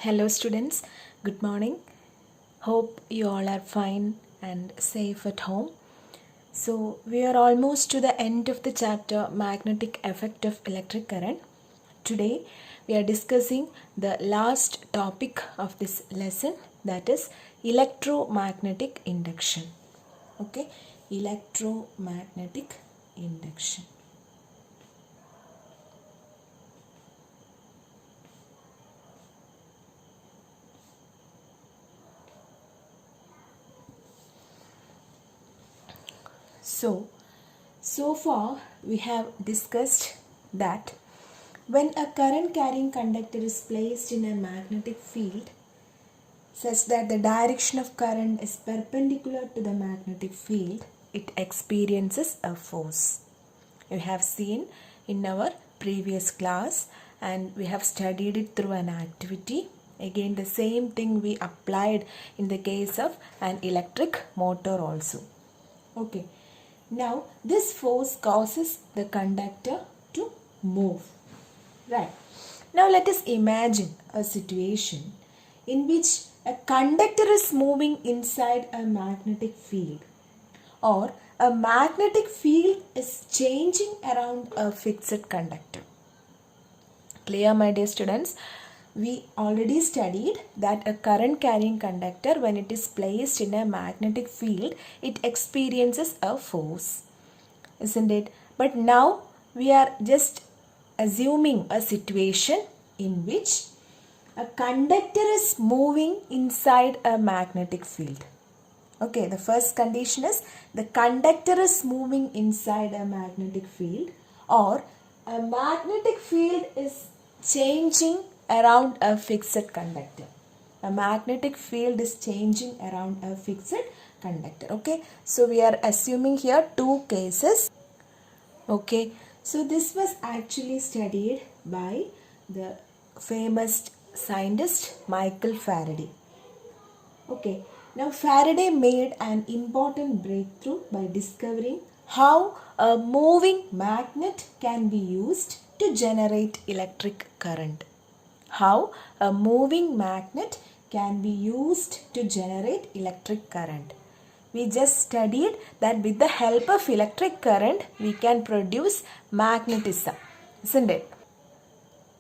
Hello students, good morning. Hope you all are fine and safe at home. So we are almost to the end of the chapter Magnetic Effect of Electric Current. Today we are discussing the last topic of this lesson, that is electromagnetic induction. Okay, electromagnetic induction. So far we have discussed that when a current carrying conductor is placed in a magnetic field such that the direction of current is perpendicular to the magnetic field, it experiences a force. We have seen in our previous class and we have studied it through an activity. Again, the same thing we applied in the case of an electric motor also. Okay. Now, this force causes the conductor to move. Right. Now, let us imagine a situation in which a conductor is moving inside a magnetic field, or a magnetic field is changing around a fixed conductor. Clear, my dear students? We already studied that a current carrying conductor, when it is placed in a magnetic field, it experiences a force, isn't it? But now we are just assuming a situation in which a conductor is moving inside a magnetic field. Okay, the first condition is the conductor is moving inside a magnetic field, or a magnetic field is changing around a fixed conductor. A magnetic field is changing around a fixed conductor. Okay, so we are assuming here two cases. Okay, so this was actually studied by the famous scientist Michael Faraday. Okay, now Faraday made an important breakthrough by discovering how a moving magnet can be used to generate electric current. How a moving magnet can be used to generate electric current. We just studied that with the help of electric current we can produce magnetism, isn't it?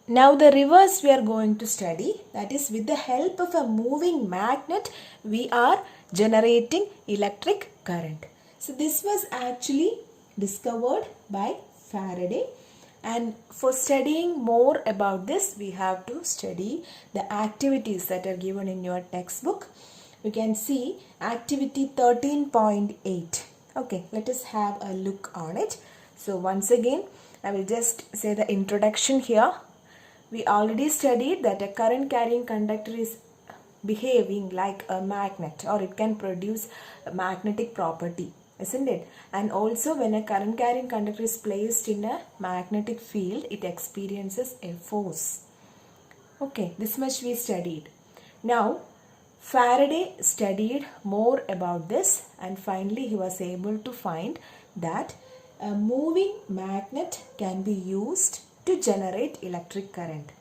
Now the reverse we are going to study, that is with the help of a moving magnet we are generating electric current. So this was actually discovered by Faraday, and for studying more about this we have to study the activities that are given in your textbook. You can see activity 13.8. Okay, let us have a look on it. So once again I will just say the introduction here. We already studied that a current carrying conductor is behaving like a magnet, or it can produce a magnetic property, isn't it? And also when a current carrying conductor is placed in a magnetic field, it experiences a force. Okay, this much we studied. Now Faraday studied more about this, and finally he was able to find that a moving magnet can be used to generate electric current.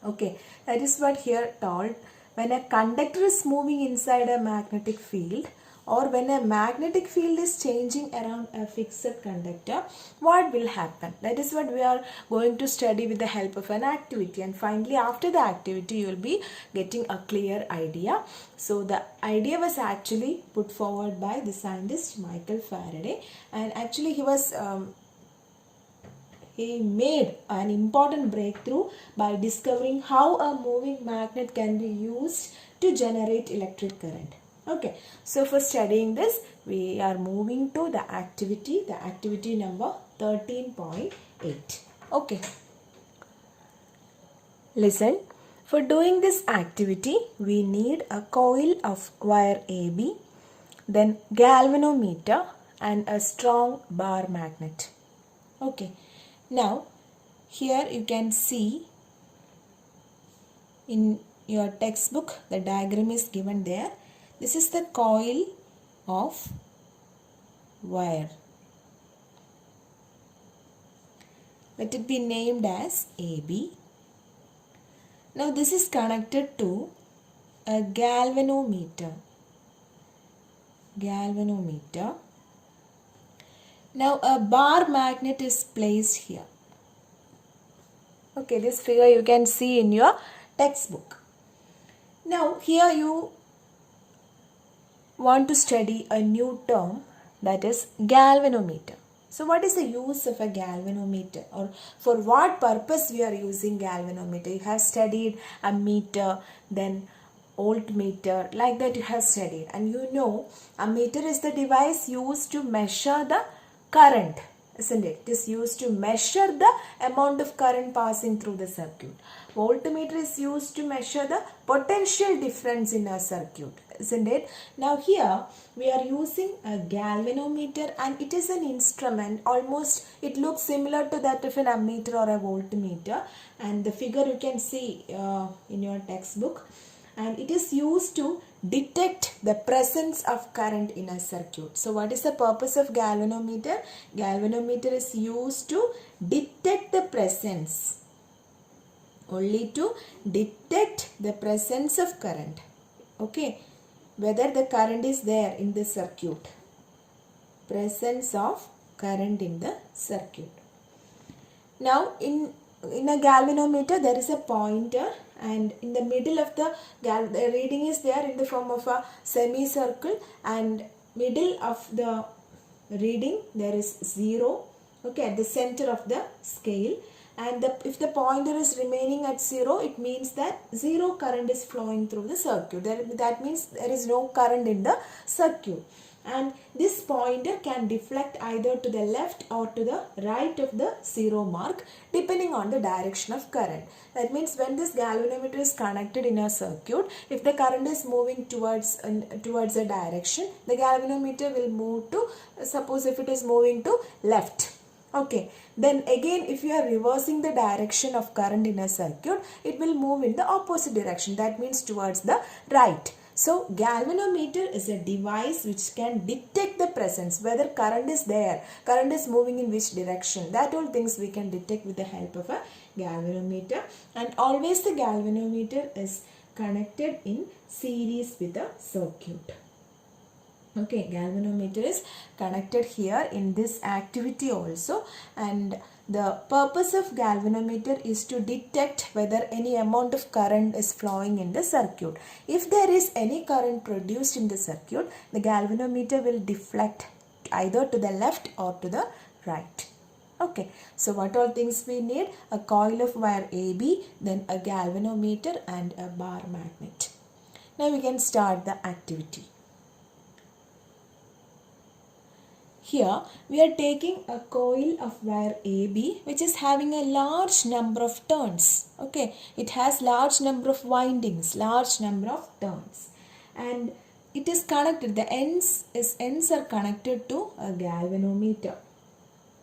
Okay, that is what here told. When a conductor is moving inside a magnetic field, or when a magnetic field is changing around a fixed conductor, what will happen? That is what we are going to study with the help of an activity, and finally after the activity you will be getting a clear idea. So the idea was actually put forward by the scientist Michael Faraday, and actually he made an important breakthrough by discovering how a moving magnet can be used to generate electric current. Okay, so for studying this, we are moving to the activity number 13.8. Okay, listen. For doing this activity, we need a coil of wire AB, then galvanometer and a strong bar magnet. Okay. Now, here you can see in your textbook, the diagram is given there. This is the coil of wire. Let it be named as AB. Now this is connected to a galvanometer. Now a bar magnet is placed here. Okay, this figure you can see in your textbook. Now here you want to study a new term, that is galvanometer. So what is the use of a galvanometer, or for what purpose we are using galvanometer? You have studied a meter, then voltmeter, like that you have studied, and you know a meter is the device used to measure the current, isn't it? It is used to measure the amount of current passing through the circuit. Voltmeter is used to measure the potential difference in a circuit, isn't it? Now here we are using a galvanometer, and it is an instrument, almost it looks similar to that of an ammeter or a voltmeter, and the figure you can see in your textbook, and it is used to detect the presence of current in a circuit. So what is the purpose of galvanometer? Galvanometer is used to detect the presence, only to detect the presence of current. Okay, whether the current is there in the circuit, presence of current in the circuit. Now in a galvanometer there is a pointer, and in the middle of the reading is there in the form of a semicircle, and middle of the reading there is 0, okay, at the center of the scale, and if the pointer is remaining at 0, it means that 0 current is flowing through the circuit. That means there is no current in the circuit. And this pointer can deflect either to the left or to the right of the 0 mark, depending on the direction of current. That means when this galvanometer is connected in a circuit, if the current is moving towards a direction, the galvanometer will move to, suppose if it is moving to left. Okay, then again if you are reversing the direction of current in a circuit, it will move in the opposite direction, that means towards the right. So galvanometer is a device which can detect the presence, whether current is there, current is moving in which direction, that all things we can detect with the help of a galvanometer. And always the galvanometer is connected in series with the circuit. Okay, galvanometer is connected here in this activity also, and the purpose of galvanometer is to detect whether any amount of current is flowing in the circuit. If there is any current produced in the circuit, the galvanometer will deflect either to the left or to the right. Okay, so what all things we need? A coil of wire AB, then a galvanometer and a bar magnet. Now we can start the activity. Here we are taking a coil of wire AB which is having a large number of turns. Okay, it has large number of windings, large number of turns, and it is connected, the ends are connected to a galvanometer.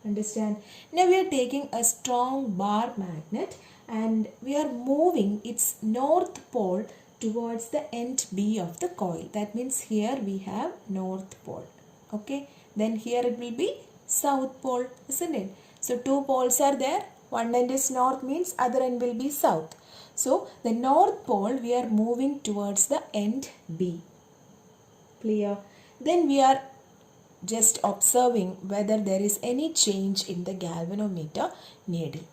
Understand? Now we are taking a strong bar magnet and we are moving its north pole towards the end B of the coil. That means here we have north pole. Okay, then here it will be south pole, isn't it? So two poles are there, one end is north, means other end will be south. So the north pole we are moving towards the end B. Clear? Then we are just observing whether there is any change in the galvanometer needle.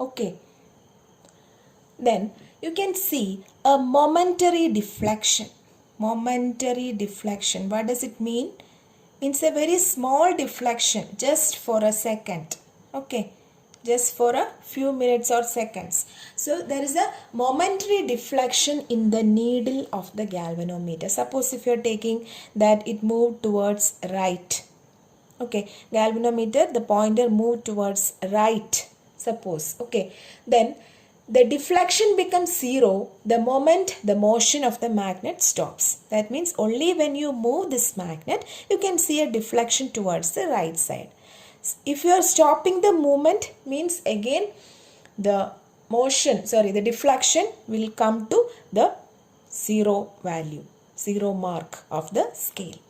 Okay, then you can see a momentary deflection. Momentary deflection, what does it mean? Means a very small deflection, just for a second. Okay, just for a few minutes or seconds. So there is a momentary deflection in the needle of the galvanometer. Suppose if you are taking that it moved towards right. Okay, galvanometer, the pointer moved towards right, suppose. Okay, then the deflection becomes 0 the moment the motion of the magnet stops. That means only when you move this magnet, you can see a deflection towards the right side. If you are stopping the movement, means again the deflection will come to the 0 value, 0 mark of the scale.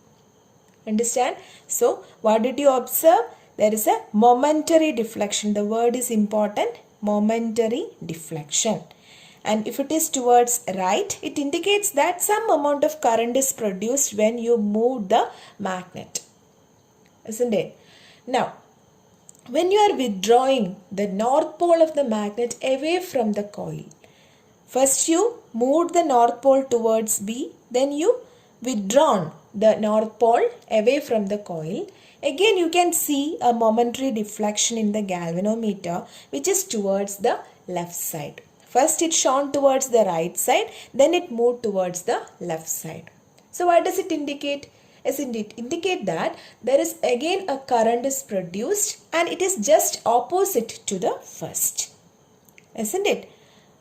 Understand? So what did you observe? There is a momentary deflection. The word is important, momentary deflection. And if it is towards right, it indicates that some amount of current is produced when you move the magnet. Isn't it? Now, when you are withdrawing the north pole of the magnet away from the coil, first you moved the north pole towards B, then you withdrawn the north pole away from the coil. Again you can see a momentary deflection in the galvanometer which is towards the left side. First it shone towards the right side, then it moved towards the left side. So what does it indicate? As it indicate that there is again a current is produced and it is just opposite to the first. Isn't it?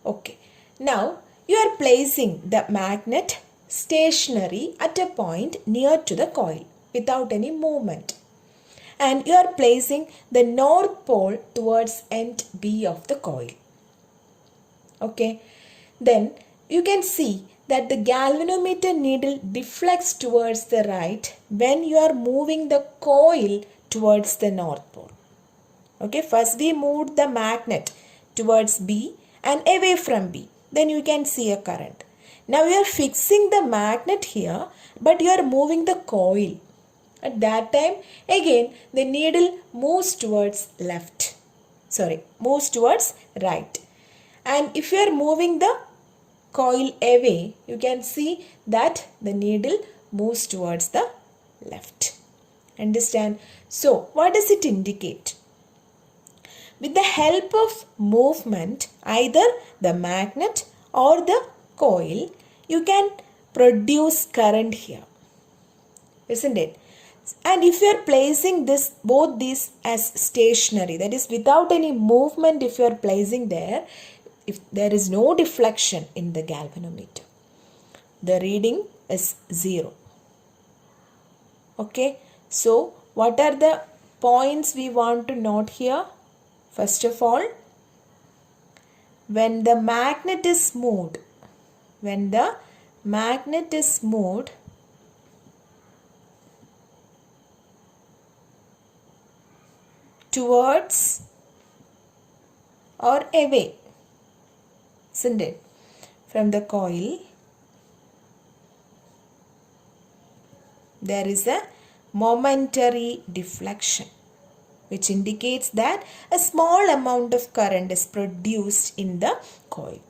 Okay. Now you are placing the magnet stationary at a point near to the coil without any movement. And you are placing the north pole towards end B of the coil. Okay. Then you can see that the galvanometer needle deflects towards the right when you are moving the coil towards the north pole. Okay. First we moved the magnet towards B and away from B. Then you can see a current. Now you are fixing the magnet here, but you are moving the coil. At that time, again, the needle moves towards moves towards right. And if you are moving the coil away, you can see that the needle moves towards the left. Understand? So, what does it indicate? With the help of movement, either the magnet or the coil, you can produce current here. Isn't it? And if you are placing both these as stationary, that is without any movement, if you are placing there, if there is no deflection in the galvanometer, the reading is 0. Okay. So, what are the points we want to note here? First of all, when the magnet is moved, towards or away, isn't it, from the coil, there is a momentary deflection which indicates that a small amount of current is produced in the coil.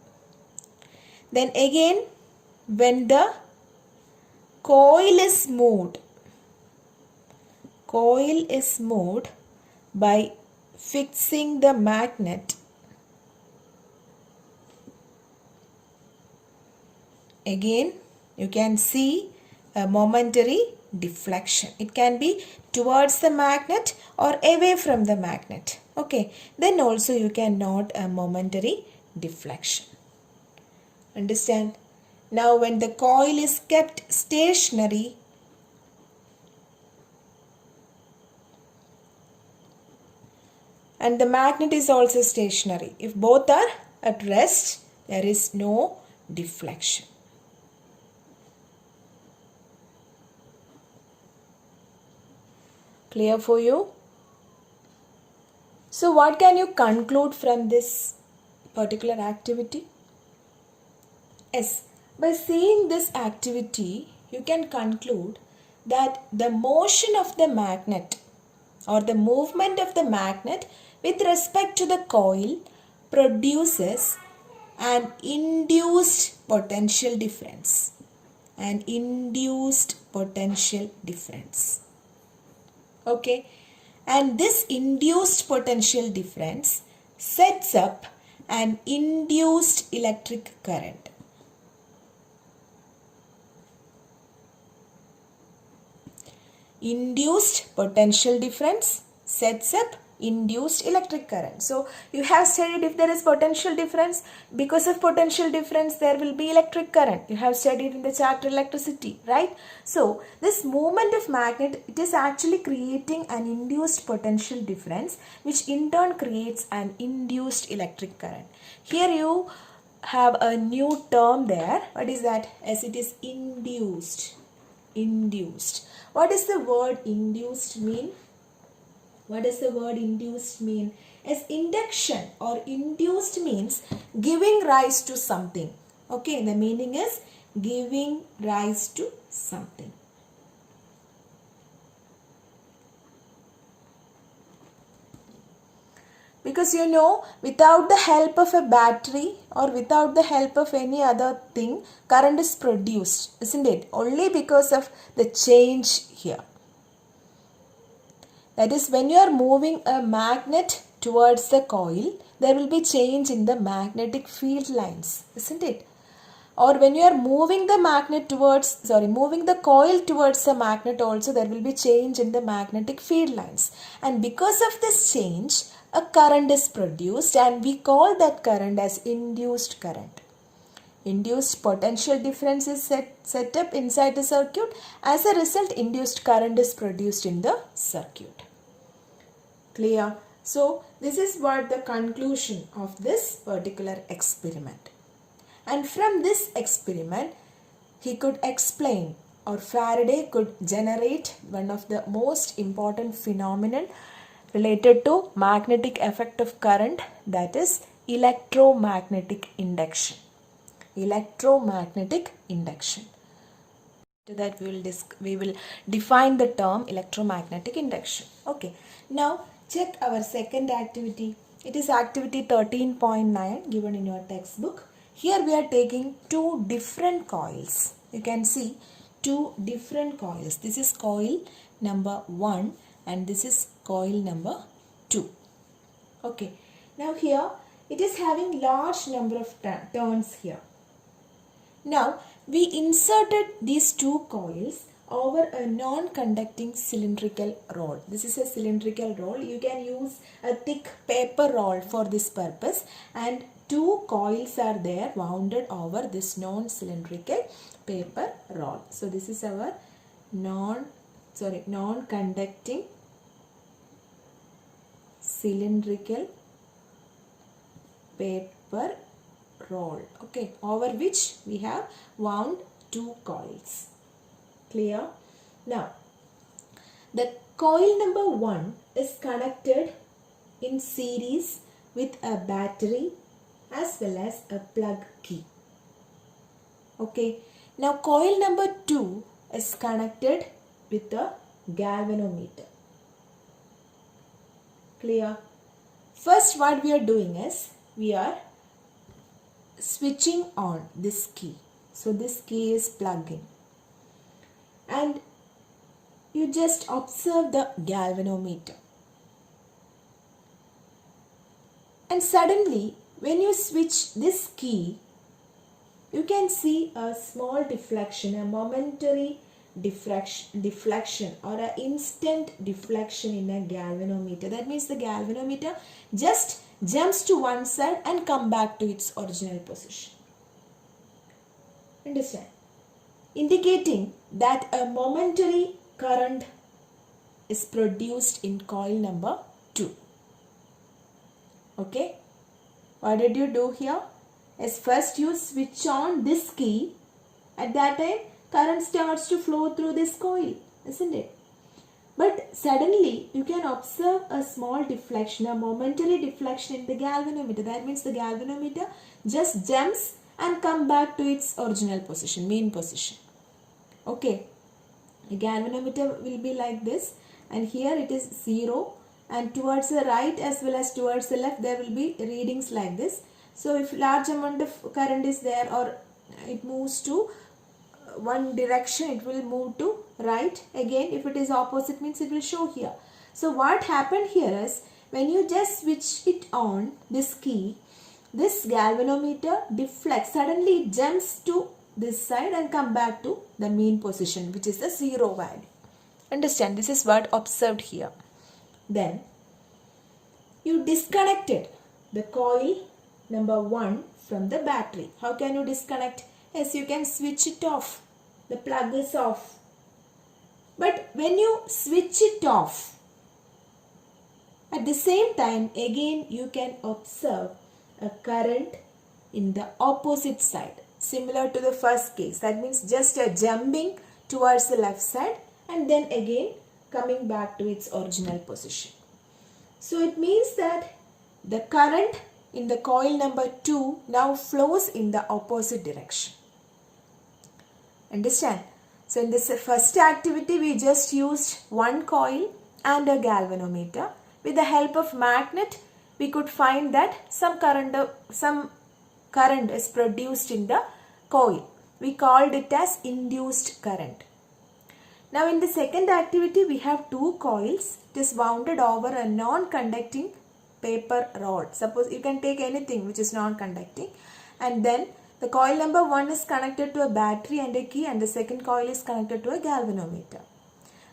Then again, when the coil is moved by fixing the magnet, again you can see a momentary deflection. It can be towards the magnet or away from the magnet. Okay, then also you can note a momentary deflection. Understand? Now when the coil is kept stationary, and the magnet is also stationary, if both are at rest, there is no deflection. Clear for you? So what can you conclude from this particular activity? Yes, by seeing this activity, you can conclude that the motion of the magnet or the movement of the magnet with respect to the coil produces an induced potential difference. Okay, and this induced potential difference sets up an induced electric current. Induced potential difference sets up induced electric current. So you have studied if there is potential difference, because of potential difference there will be electric current. You have studied in the chapter electricity, right? So this movement of magnet, it is actually creating an induced potential difference, which in turn creates an induced electric current. Here you have a new term there. What is that? As it is induced. What does the word induced mean? What does the word induced mean? As induction or induced means giving rise to something. Okay, the meaning is giving rise to something. Because you know, without the help of a battery or without the help of any other thing, current is produced, isn't it? Only because of the change here. That is, when you are moving a magnet towards the coil, there will be change in the magnetic field lines, isn't it? Or when you are moving the moving the coil towards the magnet also, there will be change in the magnetic field lines. And because of this change, a current is produced, and we call that current as induced current. Induced potential difference is set up inside the circuit. As a result, induced current is produced in the circuit. Clear? So, this is what the conclusion of this particular experiment. And from this experiment, he could explain, or Faraday could generate one of the most important phenomenon related to magnetic effect of current, that is electromagnetic induction. Electromagnetic induction. After that we will define the term electromagnetic induction. Okay. Now check our second activity. It is activity 13.9 given in your textbook. Here we are taking two different coils. You can see two different coils. This is coil number 1 and this is coil number 2. Okay. Now here it is having large number of turns here. Now we inserted these two coils over a non-conducting cylindrical rod. This is a cylindrical rod. You can use a thick paper rod for this purpose, and two coils are there wounded over this non-cylindrical paper rod. So this is our non-conducting cylindrical paper roll, okay, over which we have wound two coils. Clear? Now, the coil number 1 is connected in series with a battery as well as a plug key. Okay. Now, coil number 2 is connected with a galvanometer. Clear? First, what we are doing is we are switching on this key. So this key is plugged in, and you just observe the galvanometer, and suddenly when you switch this key, you can see a small deflection, a momentary deflection or an instant deflection in a galvanometer. That means the galvanometer just jumps to one side and come back to its original position. Understand? Indicating that a momentary current is produced in coil number 2. Okay? What did you do here? Is first you switch on this key. At that time, current starts to flow through this coil, isn't it? But suddenly you can observe a small deflection, a momentary deflection in the galvanometer. That means the galvanometer just jumps and come back to its original position, mean position. Okay. The galvanometer will be like this, and here it is 0, and towards the right as well as towards the left there will be readings like this. So if large amount of current is there or it moves to one direction, it will move to right. Again, if it is opposite means it will show here. So what happened here is when you just switch it on, this key, this galvanometer deflects, suddenly it jumps to this side and come back to the mean position, which is the 0 value. Understand? This is what observed here. Then you disconnected the coil number 1 from the battery. How can you disconnect? Yes, you can switch it off. The plug is off. But when you switch it off, at the same time again you can observe a current in the opposite side, similar to the first case. That means just a jumping towards the left side and then again coming back to its original position. So it means that the current in the coil number 2 now flows in the opposite direction. Understand? So in this first activity we just used one coil and a galvanometer. With the help of magnet we could find that some current is produced in the coil. We called it as induced current. Now in the second activity we have two coils. It is wounded over a non-conducting paper rod. Suppose you can take anything which is non-conducting, and then the coil number 1 is connected to a battery and a key, and the second coil is connected to a galvanometer.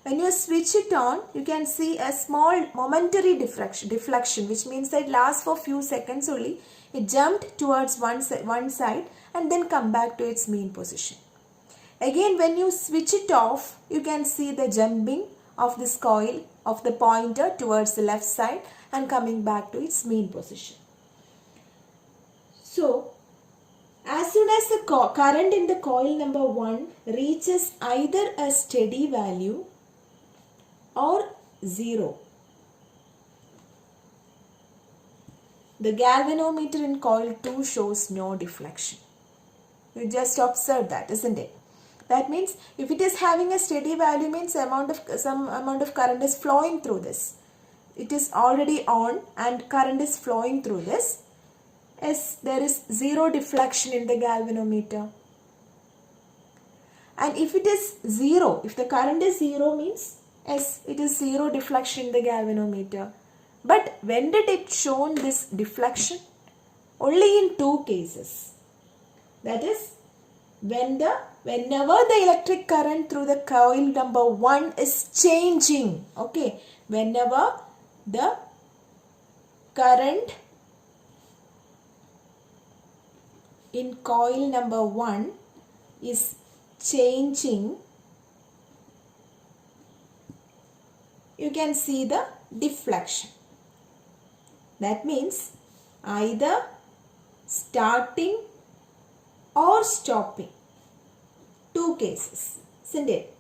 When you switch it on, you can see a small momentary deflection, which means that it lasts for few seconds only. It jumped towards one side and then come back to its mean position. Again, when you switch it off, you can see the jumping of this coil of the pointer towards the left side and coming back to its mean position. So, as soon as the current in the coil number 1 reaches either a steady value or 0, the galvanometer in coil 2 shows no deflection. You just observe that, isn't it? That means if it is having a steady value, means some amount of current is flowing through this. It is already on and current is flowing through this. As there is zero deflection in the galvanometer. And if it is 0, if the current is 0, means yes, it is zero deflection in the galvanometer. But when did it show this deflection? Only in two cases. That is, whenever the electric current through the coil number 1 is changing. Okay, whenever the current in coil number 1 is changing, you can see the deflection. That means either starting or stopping. Two cases, isn't it?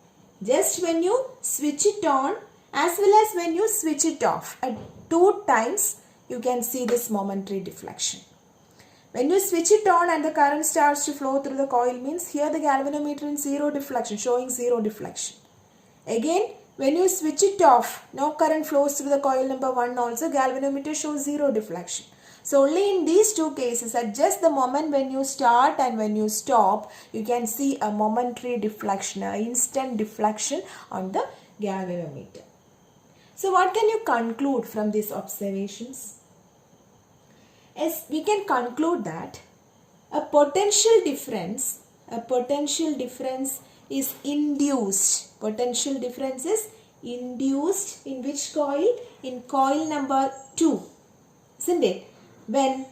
Just when you switch it on as well as when you switch it off. At two times you can see this momentary deflection. When you switch it on and the current starts to flow through the coil, means here the galvanometer in zero deflection, showing zero deflection. Again, when you switch it off, no current flows through the coil number 1 also, galvanometer shows zero deflection. So only in these two cases, at just the moment when you start and when you stop, you can see a momentary deflection, an instant deflection on the galvanometer. So what can you conclude from these observations? Yes, we can conclude that a potential difference is induced. Potential difference is induced in which coil? In coil number 2. Isn't it? When,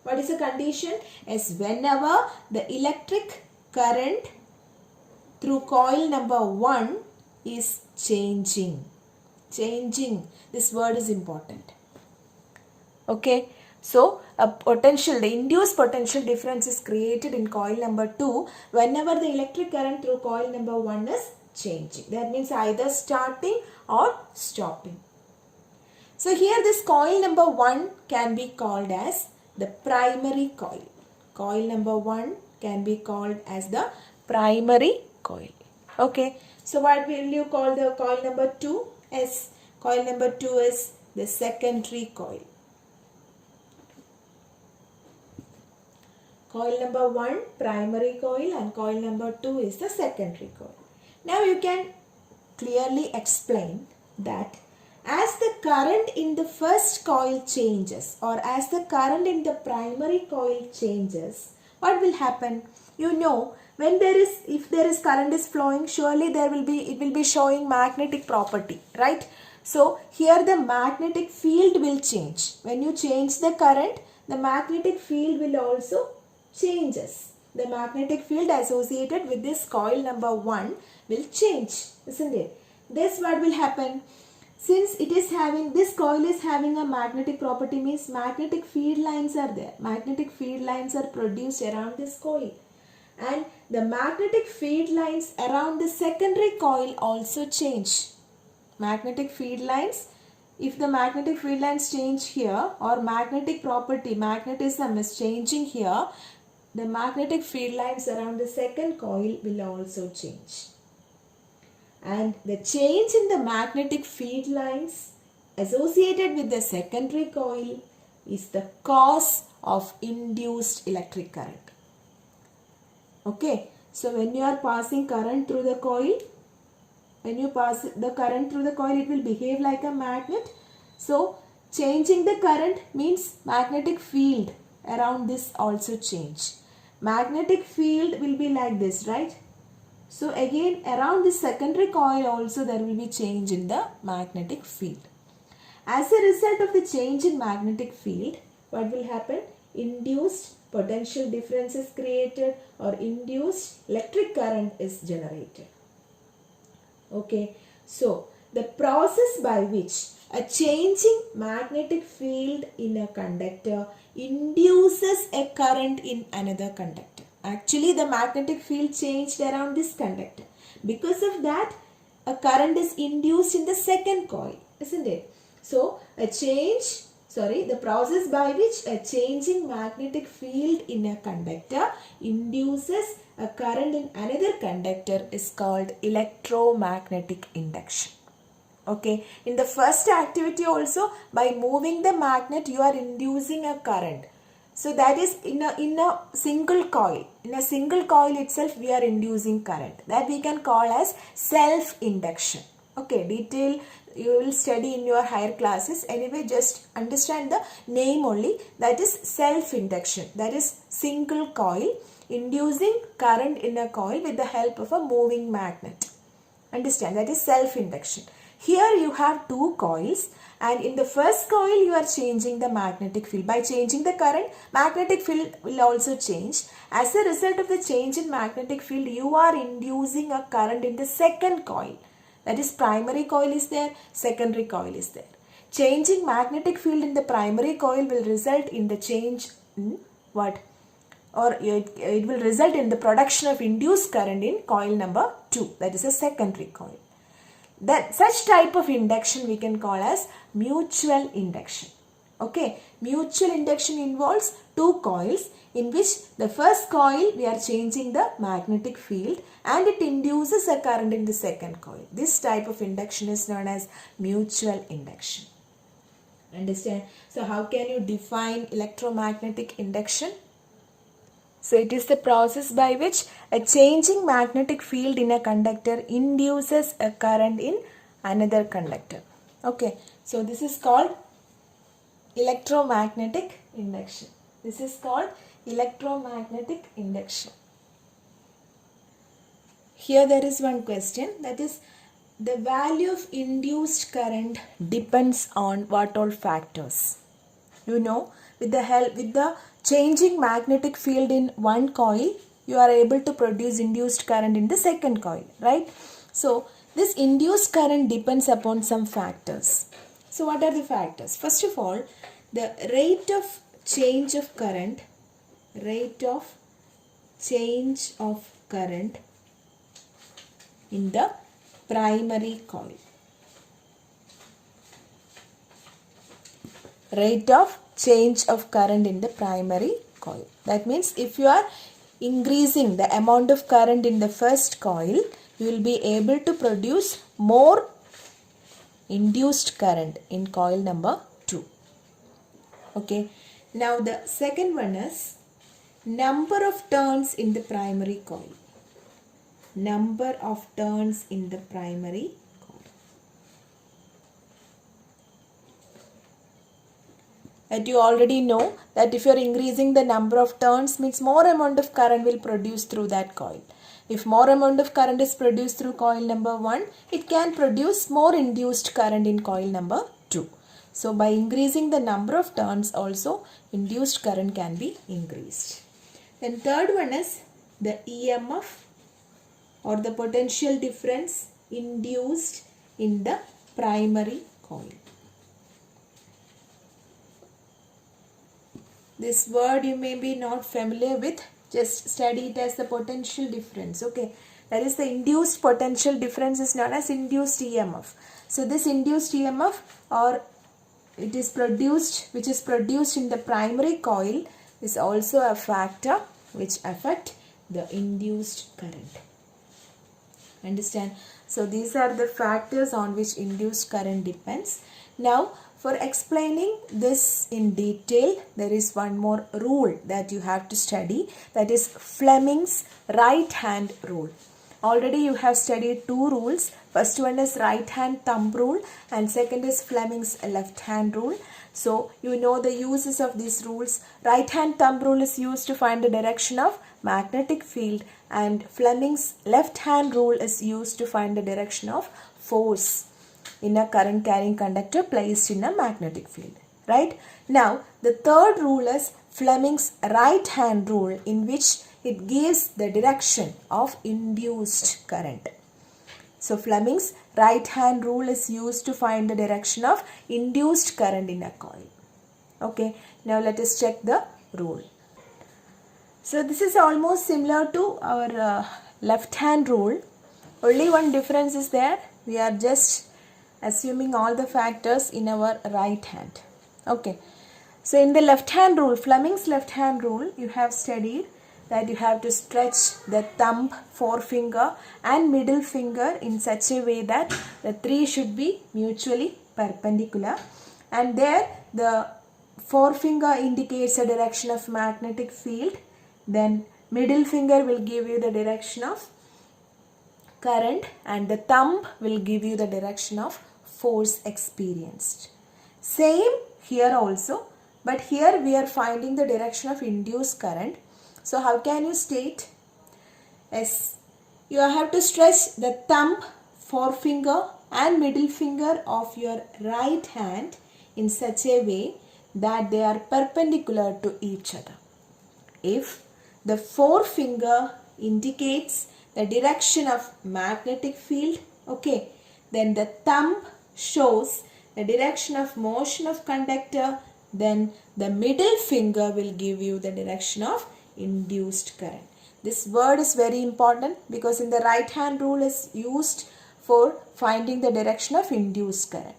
what is the condition? As whenever the electric current through coil number 1 is changing. Changing. This word is important. Okay. So, the induced potential difference is created in coil number 2 whenever the electric current through coil number 1 is changing. That means either starting or stopping. So, here this coil number 1 can be called as the primary coil. Coil number 1 can be called as the primary coil. Okay. So, what will you call the coil number 2? Yes, coil number 2 is the secondary coil. Coil number 1 primary coil and coil number 2 is the secondary coil. Now you can clearly explain that as the current in the first coil changes or as the current in the primary coil changes, what will happen? You know, when if there is current is flowing, surely it will be showing magnetic property, right? So here the magnetic field will change. When you change the current, the magnetic field will also changes. The magnetic field associated with this coil number 1 will change, isn't it? This what will happen? Since this coil is having a magnetic property, means magnetic field lines are there. Magnetic field lines are produced around this coil. And the magnetic field lines around the secondary coil also change. Magnetic field lines if the magnetic field lines change here, or magnetic property, magnetism is changing here, the magnetic field lines around the second coil will also change. And the change in the magnetic field lines associated with the secondary coil is the cause of induced electric current. Okay, so when you are passing current through the coil, when you pass the current through the coil, it will behave like a magnet. So changing the current means magnetic field around this also change. Magnetic field will be like this, right? So again, around the secondary coil also there will be change in the magnetic field. As a result of the change in magnetic field, what will happen? Induced potential difference is created, or induced electric current is generated. Okay, so the process by which a changing magnetic field in a conductor induces a current in another conductor. Actually, the magnetic field changed around this conductor. Because of that, a current is induced in the second coil, isn't it? So, the process by which a changing magnetic field in a conductor induces a current in another conductor is called electromagnetic induction. Okay, in the first activity also, by moving the magnet you are inducing a current. So that is in a single coil. In a single coil itself we are inducing current. That we can call as self-induction. Okay, detail you will study in your higher classes. Anyway, just understand the name only. That is self-induction. That is single coil inducing current in a coil with the help of a moving magnet. Understand, that is self-induction. Here you have two coils, and in the first coil you are changing the magnetic field. By changing the current, magnetic field will also change. As a result of the change in magnetic field, you are inducing a current in the second coil. That is, primary coil is there, secondary coil is there. Changing magnetic field in the primary coil will result in the change in what? Or it will result in the production of induced current in coil number 2. That is a secondary coil. That such type of induction we can call as mutual induction. Okay, mutual induction involves two coils in which the first coil we are changing the magnetic field and it induces a current in the second coil. This type of induction is known as mutual induction. Understand? So how can you define electromagnetic induction? So it is the process by which a changing magnetic field in a conductor induces a current in another conductor. Okay, so this is called electromagnetic induction. This is called electromagnetic induction. Here there is one question, that is, the value of induced current depends on what all factors? You know, with the changing magnetic field in one coil, you are able to produce induced current in the second coil, right? So this induced current depends upon some factors. So what are the factors? First of all, the rate of change of current in the primary coil. Rate of change of current in the primary coil. That means if you are increasing the amount of current in the first coil, you will be able to produce more induced current in coil number 2. Okay. Now the second one is number of turns in the primary coil. Number of turns in the primary coil. That you already know that if you are increasing the number of turns, means more amount of current will produce through that coil. If more amount of current is produced through coil number 1, it can produce more induced current in coil number 2. So by increasing the number of turns also, induced current can be increased. Then third one is the EMF, or the potential difference induced in the primary coil. This word you may be not familiar with, just study it as the potential difference. Okay, that is, the induced potential difference is known as induced EMF. So this induced EMF, or it is produced, which is produced in the primary coil, is also a factor which affect the induced current. Understand? So these are the factors on which induced current depends. Now for explaining this in detail, there is one more rule that you have to study, that is Fleming's right hand rule. Already you have studied two rules. First one is right hand thumb rule and second is Fleming's left hand rule. So you know the uses of these rules. Right hand thumb rule is used to find the direction of magnetic field, and Fleming's left hand rule is used to find the direction of force in a current carrying conductor placed in a magnetic field. Right? Now the third rule is Fleming's right hand rule, in which it gives the direction of induced current. So Fleming's right hand rule is used to find the direction of induced current in a coil. Okay, now let us check the rule. So this is almost similar to our left hand rule. Only one difference is there. We are just assuming all the factors in our right hand. Okay, so in the left hand rule, Fleming's left hand rule, you have studied that you have to stretch the thumb, forefinger and middle finger in such a way that the three should be mutually perpendicular, and there the forefinger indicates the direction of magnetic field, then middle finger will give you the direction of current and the thumb will give you the direction of force experienced. Same here also, but here we are finding the direction of induced current. So how can you state? Yes, you have to stretch the thumb, forefinger and middle finger of your right hand in such a way that they are perpendicular to each other. If the forefinger indicates the direction of magnetic field, okay, then the thumb shows the direction of motion of conductor, then the middle finger will give you the direction of induced current. This word is very important because in the right hand rule is used for finding the direction of induced current.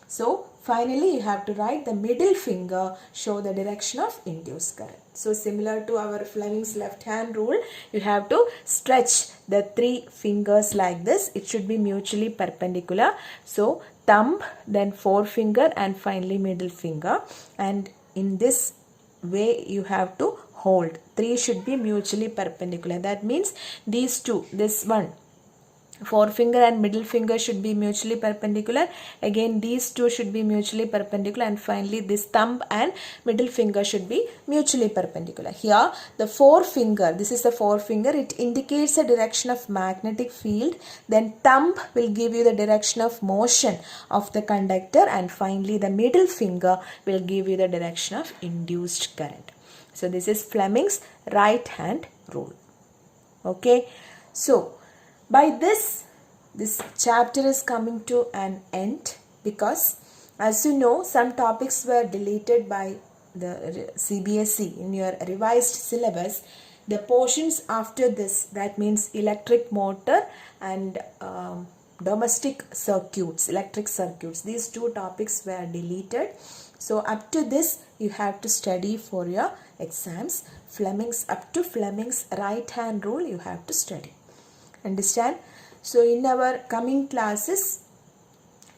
So finally you have to write the middle finger show the direction of induced current. So similar to our Fleming's left hand rule, you have to stretch the three fingers like this. It should be mutually perpendicular. So thumb, then forefinger and finally middle finger, and in this way you have to hold. Three should be mutually perpendicular. That means these two, this one, forefinger and middle finger should be mutually perpendicular. Again these two should be mutually perpendicular, and finally this thumb and middle finger should be mutually perpendicular. Here the forefinger, this is the forefinger, it indicates the direction of magnetic field, then thumb will give you the direction of motion of the conductor, and finally the middle finger will give you the direction of induced current. So this is Fleming's right hand rule. Okay, so by this chapter is coming to an end, because as you know some topics were deleted by the CBSE in your revised syllabus. The portions after this, that means electric motor and domestic circuits, electric circuits, these two topics were deleted. So up to this you have to study for your exams. Up to Fleming's right hand rule you have to study. Understand? So in our coming classes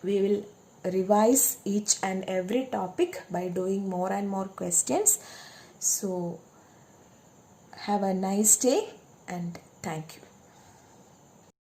we will revise each and every topic by doing more and more questions. So have a nice day and thank you.